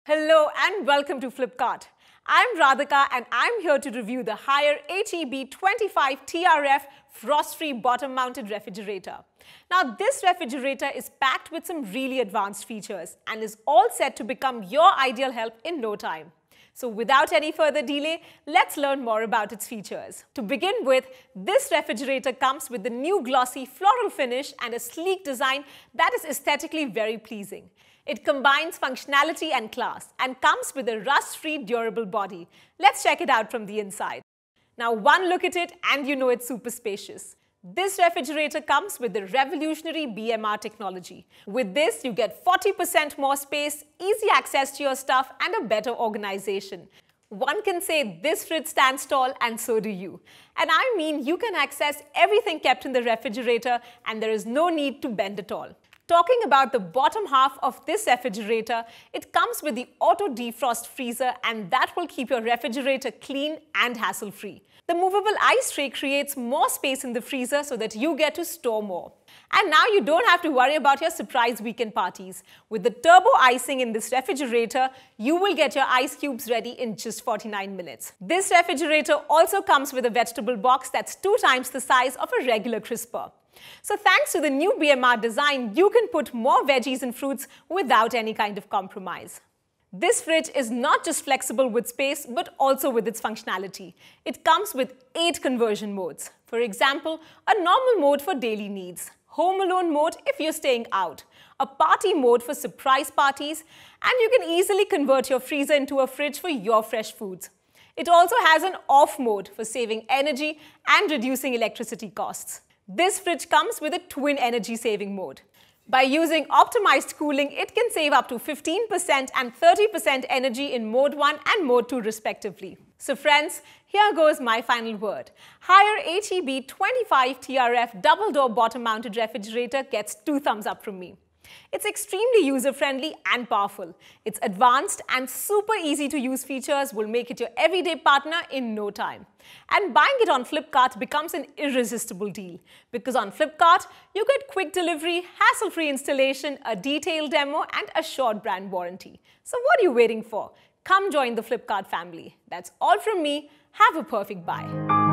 Hello and welcome to Flipkart. I'm Radhika and I'm here to review the Haier HEB25 TRF frost-free bottom-mounted refrigerator. Now this refrigerator is packed with some really advanced features and is all set to become your ideal help in no time. So without any further delay, let's learn more about its features. To begin with, this refrigerator comes with the new glossy floral finish and a sleek design that is aesthetically very pleasing. It combines functionality and class and comes with a rust-free durable body. Let's check it out from the inside. Now one look at it and you know it's super spacious. This refrigerator comes with the revolutionary BMR technology. With this, you get 40% more space, easy access to your stuff and a better organization. One can say this fridge stands tall and so do you. And I mean you can access everything kept in the refrigerator and there is no need to bend at all. Talking about the bottom half of this refrigerator, it comes with the auto defrost freezer and that will keep your refrigerator clean and hassle-free. The movable ice tray creates more space in the freezer so that you get to store more. And now you don't have to worry about your surprise weekend parties. With the turbo icing in this refrigerator, you will get your ice cubes ready in just 49 minutes. This refrigerator also comes with a vegetable box that's 2 times the size of a regular crisper. So thanks to the new BMR design, you can put more veggies and fruits without any kind of compromise. This fridge is not just flexible with space, but also with its functionality. It comes with 8 conversion modes. For example, a normal mode for daily needs, home alone mode if you're staying out, a party mode for surprise parties, and you can easily convert your freezer into a fridge for your fresh foods. It also has an off mode for saving energy and reducing electricity costs. This fridge comes with a twin energy saving mode. By using optimized cooling, it can save up to 15% and 30% energy in Mode 1 and Mode 2 respectively. So friends, here goes my final word. Haier HEB25 TRF double door bottom mounted refrigerator gets 2 thumbs up from me. It's extremely user-friendly and powerful. Its advanced and super easy-to-use features will make it your everyday partner in no time. And buying it on Flipkart becomes an irresistible deal. Because on Flipkart, you get quick delivery, hassle-free installation, a detailed demo, and a short brand warranty. So what are you waiting for? Come join the Flipkart family. That's all from me. Have a perfect buy.